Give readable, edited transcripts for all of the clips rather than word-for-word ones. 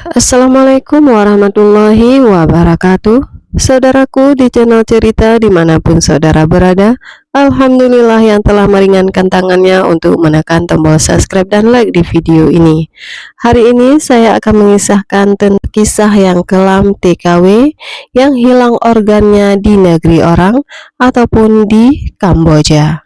Assalamualaikum warahmatullahi wabarakatuh. Saudaraku di channel cerita dimanapun saudara berada, Alhamdulillah yang telah meringankan tangannya untuk menekan tombol subscribe dan like di video ini. Hari ini saya akan mengisahkan tentang kisah yang kelam TKW yang hilang organnya di negeri orang ataupun di Kamboja.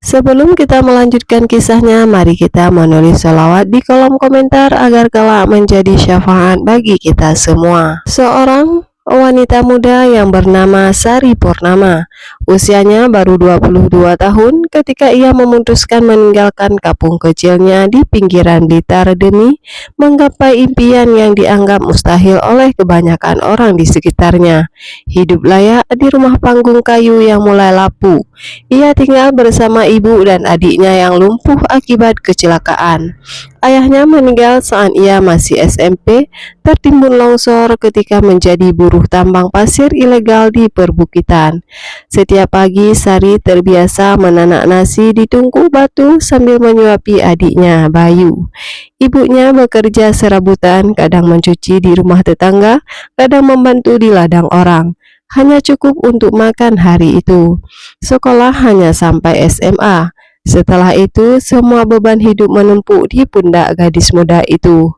Sebelum kita melanjutkan kisahnya, mari kita menulis sholawat di kolom komentar agar kelak menjadi syafaat bagi kita semua. Seorang wanita muda yang bernama Sari Purnama, usianya baru 22 tahun ketika ia memutuskan meninggalkan kampung kecilnya di pinggiran Blitar demi menggapai impian yang dianggap mustahil oleh kebanyakan orang di sekitarnya. Hidup layak di rumah panggung kayu yang mulai lapuk. Ia tinggal bersama ibu dan adiknya yang lumpuh akibat kecelakaan. Ayahnya meninggal saat ia masih SMP, tertimbun longsor ketika menjadi buruh tambang pasir ilegal di perbukitan. Setiap pagi, Sari terbiasa menanak nasi di tungku batu sambil menyuapi adiknya, Bayu. Ibunya bekerja serabutan, kadang mencuci di rumah tetangga, kadang membantu di ladang orang. Hanya cukup untuk makan hari itu. Sekolah hanya sampai SMA. Setelah itu, semua beban hidup menumpuk di pundak gadis muda itu.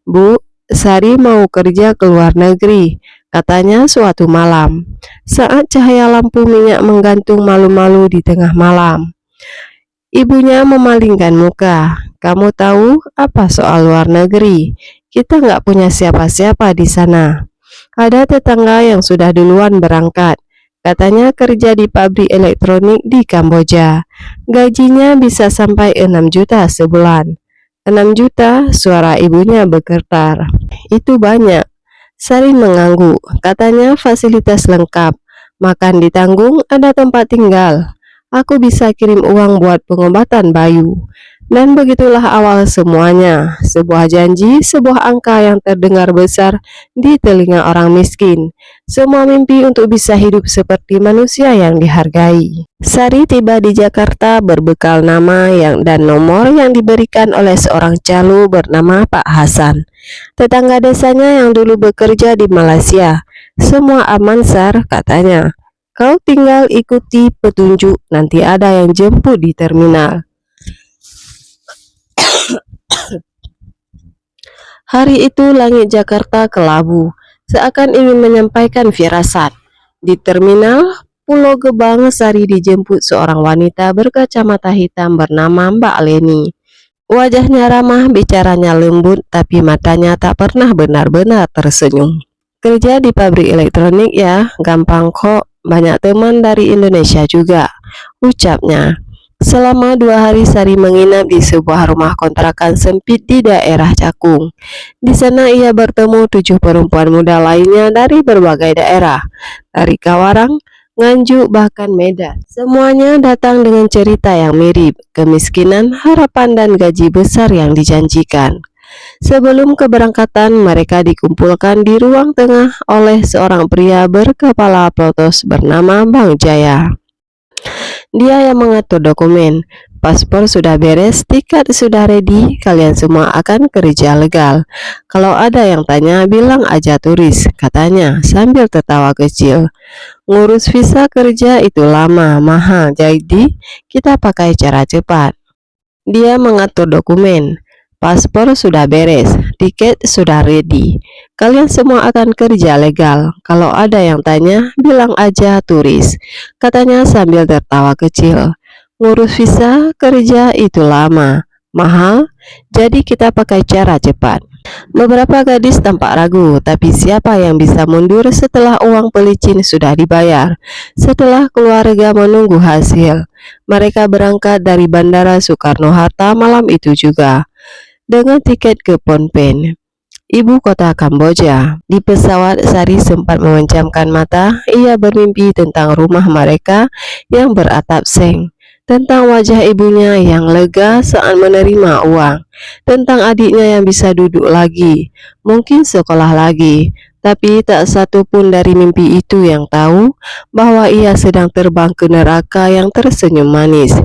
"Bu, Sari mau kerja ke luar negeri," katanya suatu malam, saat cahaya lampu minyak menggantung malu-malu di tengah malam. Ibunya memalingkan muka. "Kamu tahu apa soal luar negeri? Kita nggak punya siapa-siapa di sana. Ada tetangga yang sudah duluan berangkat. Katanya kerja di pabrik elektronik di Kamboja. Gajinya bisa sampai 6 juta sebulan." 6 juta, suara ibunya bergetar. "Itu banyak." Sari mengangguk. Katanya fasilitas lengkap. Makan ditanggung, ada tempat tinggal. "Aku bisa kirim uang buat pengobatan Bayu." Dan begitulah awal semuanya. Sebuah janji, sebuah angka yang terdengar besar di telinga orang miskin. Semua mimpi untuk bisa hidup seperti manusia yang dihargai. Sari tiba di Jakarta berbekal nama dan nomor yang diberikan oleh seorang calo bernama Pak Hasan, tetangga desanya yang dulu bekerja di Malaysia. "Semua aman, Sar," katanya. "Kau tinggal ikuti petunjuk, nanti ada yang jemput di terminal." Hari itu langit Jakarta kelabu, seakan ingin menyampaikan firasat. Di terminal Pulau Gebang, Sari dijemput seorang wanita berkacamata hitam bernama Mbak Leni. Wajahnya ramah, bicaranya lembut, tapi matanya tak pernah benar-benar tersenyum. "Kerja di pabrik elektronik ya, gampang kok, banyak teman dari Indonesia juga," ucapnya. Selama 2 hari Sari menginap di sebuah rumah kontrakan sempit di daerah Cakung. Di sana ia bertemu 7 perempuan muda lainnya dari berbagai daerah, dari Kawarang, Nganjuk, bahkan Medan. Semuanya datang dengan cerita yang mirip, kemiskinan, harapan, dan gaji besar yang dijanjikan. Sebelum keberangkatan, mereka dikumpulkan di ruang tengah oleh seorang pria berkepala plotos bernama Bang Jaya. Dia yang mengatur dokumen. "Paspor sudah beres, tiket sudah ready, kalian semua akan kerja legal. Kalau ada yang tanya, bilang aja turis," katanya sambil tertawa kecil. "Ngurus visa kerja itu lama, mahal, jadi kita pakai cara cepat." Dia mengatur dokumen. "Paspor sudah beres, tiket sudah ready. Kalian semua akan kerja legal. Kalau ada yang tanya, bilang aja turis," katanya sambil tertawa kecil. "Ngurus visa kerja itu lama, mahal, jadi kita pakai cara cepat." Beberapa gadis tampak ragu, tapi siapa yang bisa mundur setelah uang pelicin sudah dibayar? Setelah keluarga menunggu hasil, mereka berangkat dari Bandara Soekarno-Hatta malam itu juga, dengan tiket ke Phnom Penh, ibu kota Kamboja. Di pesawat, Sari sempat memejamkan mata. Ia bermimpi tentang rumah mereka yang beratap seng, tentang wajah ibunya yang lega saat menerima uang, tentang adiknya yang bisa duduk lagi, mungkin sekolah lagi. Tapi tak satu pun dari mimpi itu yang tahu bahwa ia sedang terbang ke neraka yang tersenyum manis.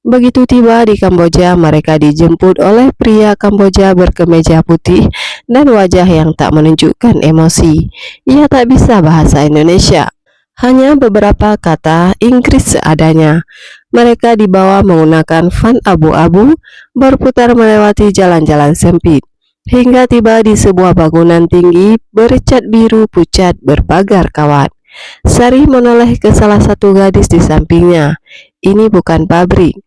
Begitu tiba di Kamboja, mereka dijemput oleh pria Kamboja berkemeja putih dan wajah yang tak menunjukkan emosi. Ia tak bisa bahasa Indonesia, hanya beberapa kata Inggris seadanya. Mereka dibawa menggunakan van abu-abu, berputar melewati jalan-jalan sempit, hingga tiba di sebuah bangunan tinggi bercat biru pucat berpagar kawat. Sari menoleh ke salah satu gadis di sampingnya. Ini bukan pabrik.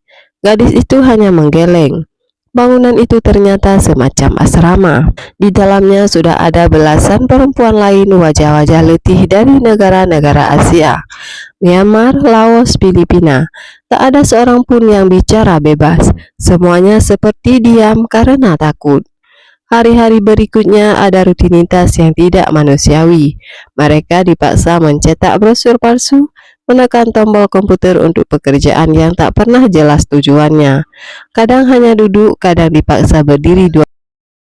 Gadis itu hanya menggeleng. Bangunan itu ternyata semacam asrama. Di dalamnya sudah ada belasan perempuan lain, wajah-wajah letih dari negara-negara Asia, Myanmar, Laos, Filipina. Tak ada seorang pun yang bicara bebas. Semuanya seperti diam karena takut. Hari-hari berikutnya ada rutinitas yang tidak manusiawi. Mereka dipaksa mencetak brosur palsu, menekan tombol komputer untuk pekerjaan yang tak pernah jelas tujuannya. Kadang hanya duduk, kadang dipaksa berdiri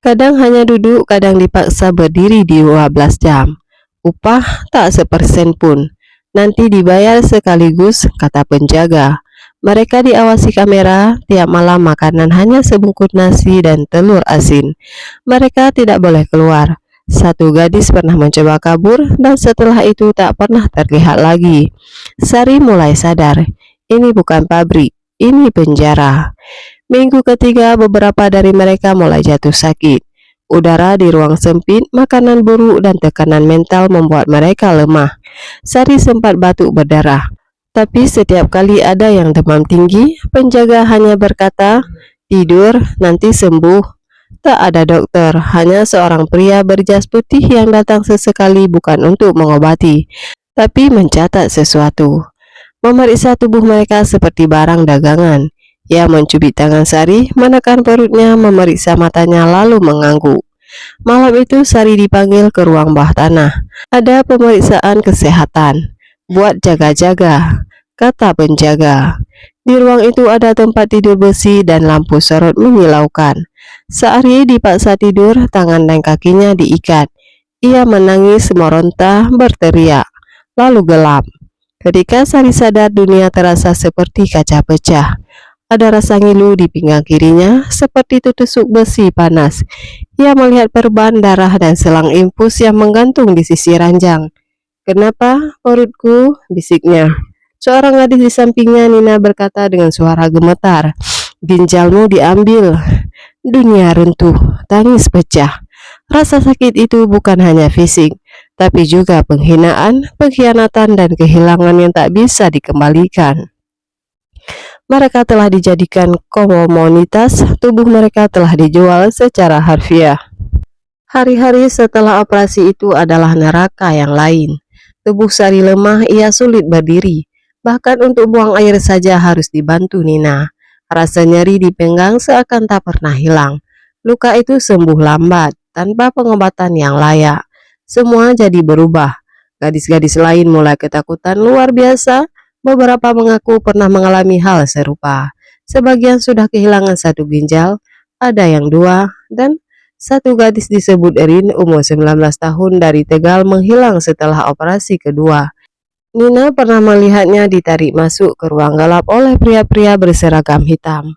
kadang dipaksa berdiri di 12 jam. Upah tak sepersen pun. Nanti dibayar sekaligus, kata penjaga. Mereka diawasi kamera, tiap malam makanan hanya sebungkus nasi dan telur asin. Mereka tidak boleh keluar. Satu gadis pernah mencoba kabur dan setelah itu tak pernah terlihat lagi. Sari mulai sadar, ini bukan pabrik, ini penjara. Minggu ketiga, beberapa dari mereka mulai jatuh sakit. Udara di ruang sempit, makanan buruk, dan tekanan mental membuat mereka lemah. Sari sempat batuk berdarah. Tapi setiap kali ada yang demam tinggi, penjaga hanya berkata, "Tidur, nanti sembuh." Tak ada dokter, hanya seorang pria berjas putih yang datang sesekali bukan untuk mengobati, tapi mencatat sesuatu. Memeriksa tubuh mereka seperti barang dagangan. Ia mencubit tangan Sari, menekan perutnya, memeriksa matanya, lalu mengangguk. Malam itu Sari dipanggil ke ruang bawah tanah. Ada pemeriksaan kesehatan. Buat jaga-jaga, kata penjaga. Di ruang itu ada tempat tidur besi dan lampu sorot menyilaukan. Sari dipaksa tidur, tangan dan kakinya diikat. Ia menangis meronta, berteriak. Lalu gelap. Ketika Sari sadar, dunia terasa seperti kaca pecah. Ada rasa ngilu di pinggang kirinya, seperti tusuk besi panas. Ia melihat perban, darah, dan selang infus yang menggantung di sisi ranjang. "Kenapa, perutku?" bisiknya. Seorang gadis di sampingnya, Nina, berkata dengan suara gemetar, "Ginjalmu diambil." Dunia runtuh, tangis pecah. Rasa sakit itu bukan hanya fisik, tapi juga penghinaan, pengkhianatan, dan kehilangan yang tak bisa dikembalikan. Mereka telah dijadikan komoditas, tubuh mereka telah dijual secara harfiah. Hari-hari setelah operasi itu adalah neraka yang lain. Tubuh Sari lemah, ia sulit berdiri. Bahkan untuk buang air saja harus dibantu Nina. Rasa nyeri di pinggang seakan tak pernah hilang. Luka itu sembuh lambat, tanpa pengobatan yang layak. Semua jadi berubah. Gadis-gadis lain mulai ketakutan luar biasa. Beberapa mengaku pernah mengalami hal serupa. Sebagian sudah kehilangan satu ginjal, ada yang dua, dan satu gadis disebut Erin, umur 19 tahun, dari Tegal, menghilang setelah operasi kedua. Nina pernah melihatnya ditarik masuk ke ruang gelap oleh pria-pria berseragam hitam.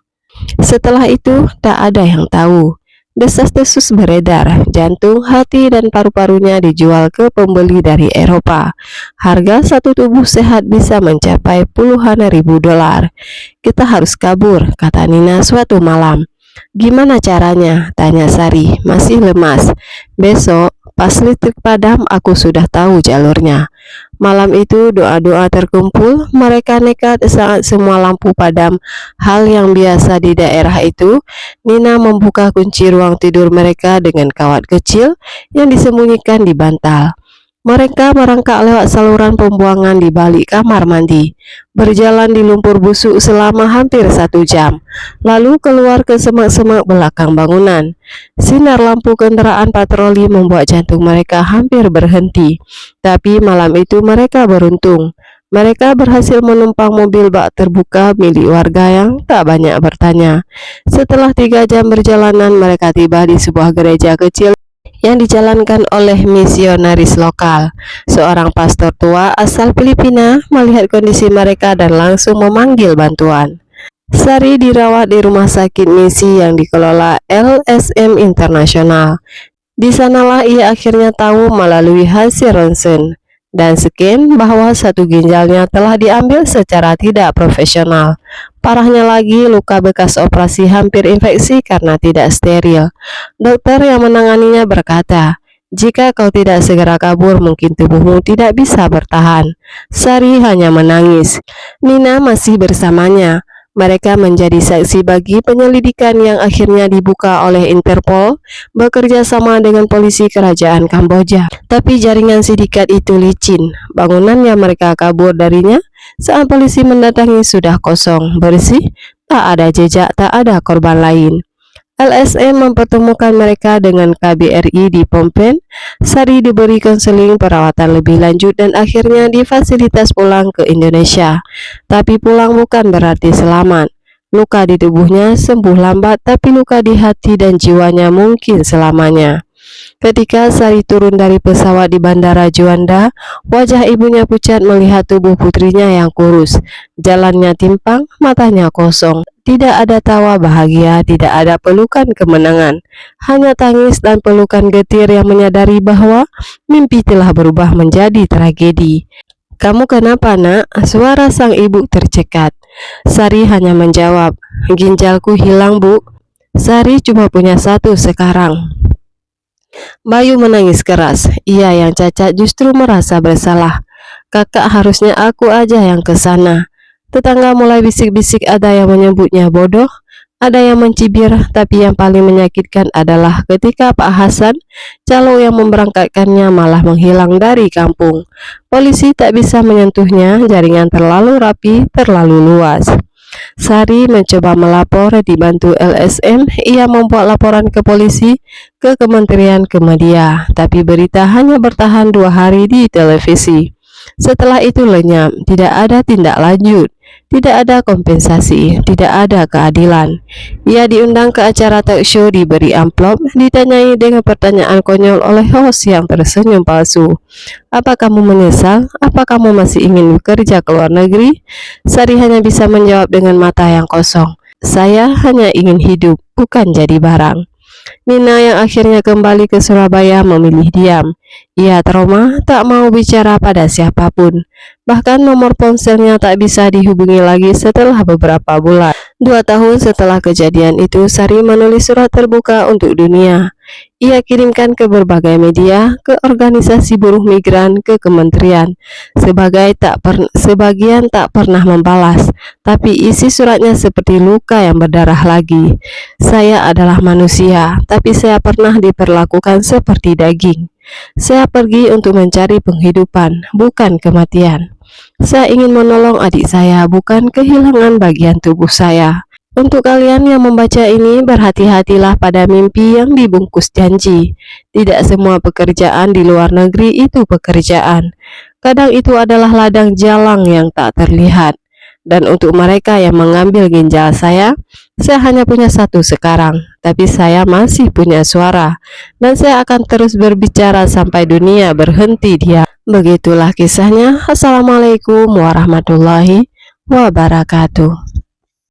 Setelah itu, tak ada yang tahu. Desas-desus beredar, jantung, hati, dan paru-parunya dijual ke pembeli dari Eropa. Harga satu tubuh sehat bisa mencapai puluhan ribu dolar. "Kita harus kabur," kata Nina suatu malam. "Gimana caranya?" tanya Sari, masih lemas. "Besok, pas listrik padam, aku sudah tahu jalurnya." Malam itu doa-doa terkumpul, mereka nekat saat semua lampu padam. Hal yang biasa di daerah itu. Nina membuka kunci ruang tidur mereka dengan kawat kecil yang disembunyikan di bantal. Mereka merangkak lewat saluran pembuangan di balik kamar mandi, berjalan di lumpur busuk selama hampir 1 jam, lalu keluar ke semak-semak belakang bangunan. Sinar lampu kendaraan patroli membuat jantung mereka hampir berhenti. Tapi malam itu mereka beruntung. Mereka berhasil menumpang mobil bak terbuka milik warga yang tak banyak bertanya. Setelah 3 jam perjalanan, mereka tiba di sebuah gereja kecil yang dijalankan oleh misionaris lokal. Seorang pastor tua asal Filipina melihat kondisi mereka dan langsung memanggil bantuan. Sari dirawat di rumah sakit Misi yang dikelola LSM Internasional. Di sanalah ia akhirnya tahu melalui hasil ronsen dan scan bahwa satu ginjalnya telah diambil secara tidak profesional. Parahnya lagi, luka bekas operasi hampir infeksi karena tidak steril. Dokter yang menanganinya berkata, "Jika kau tidak segera kabur, mungkin tubuhmu tidak bisa bertahan." Sari hanya menangis. Nina masih bersamanya. Mereka menjadi saksi bagi penyelidikan yang akhirnya dibuka oleh Interpol bekerja sama dengan polisi kerajaan Kamboja. Tapi jaringan sindikat itu licin. Bangunan yang mereka kabur darinya saat polisi mendatangi sudah kosong, bersih, tak ada jejak, tak ada korban lain. LSM mempertemukan mereka dengan KBRI di Phnom Penh. Sari diberi konseling perawatan lebih lanjut dan akhirnya difasilitas pulang ke Indonesia. Tapi pulang bukan berarti selamat. Luka di tubuhnya sembuh lambat, tapi luka di hati dan jiwanya mungkin selamanya. Ketika Sari turun dari pesawat di Bandara Juanda, wajah ibunya pucat melihat tubuh putrinya yang kurus. Jalannya timpang, matanya kosong. Tidak ada tawa bahagia, tidak ada pelukan kemenangan. Hanya tangis dan pelukan getir yang menyadari bahwa mimpi telah berubah menjadi tragedi. "Kamu kenapa, Nak?" Suara sang ibu tercekat. Sari hanya menjawab, "Ginjalku hilang, Bu." Sari cuma punya satu sekarang. Bayu menangis keras. Ia yang cacat justru merasa bersalah. "Kakak, harusnya aku aja yang ke sana." Tetangga mulai bisik-bisik, ada yang menyebutnya bodoh, ada yang mencibir, tapi yang paling menyakitkan adalah ketika Pak Hasan, calo yang memberangkatkannya, malah menghilang dari kampung. Polisi tak bisa menyentuhnya, jaringan terlalu rapi, terlalu luas. Sari mencoba melapor, dibantu LSM. Ia membuat laporan ke polisi, ke kementerian, ke media, tapi berita hanya bertahan 2 hari di televisi. Setelah itu lenyap, tidak ada tindak lanjut, tidak ada kompensasi, tidak ada keadilan. Ia diundang ke acara talk show, diberi amplop, ditanyai dengan pertanyaan konyol oleh host yang tersenyum palsu. "Apa kamu menyesal? Apa kamu masih ingin bekerja ke luar negeri?" Sari hanya bisa menjawab dengan mata yang kosong, "Saya hanya ingin hidup, bukan jadi barang." Nina yang akhirnya kembali ke Surabaya memilih diam. Ia trauma, tak mau bicara pada siapapun. Bahkan nomor ponselnya tak bisa dihubungi lagi setelah beberapa bulan. 2 tahun setelah kejadian itu, Sari menulis surat terbuka untuk dunia. Ia kirimkan ke berbagai media, ke organisasi buruh migran, ke kementerian. Sebagian tak pernah membalas, tapi isi suratnya seperti luka yang berdarah lagi. "Saya adalah manusia, tapi saya pernah diperlakukan seperti daging. Saya pergi untuk mencari penghidupan, bukan kematian. Saya ingin menolong adik saya, bukan kehilangan bagian tubuh saya." Untuk kalian yang membaca ini, berhati-hatilah pada mimpi yang dibungkus janji. Tidak semua pekerjaan di luar negeri itu pekerjaan. Kadang itu adalah ladang jalang yang tak terlihat. Dan untuk mereka yang mengambil ginjal saya hanya punya satu sekarang, tapi saya masih punya suara, dan saya akan terus berbicara sampai dunia berhenti diam. Begitulah kisahnya. Assalamualaikum warahmatullahi wabarakatuh.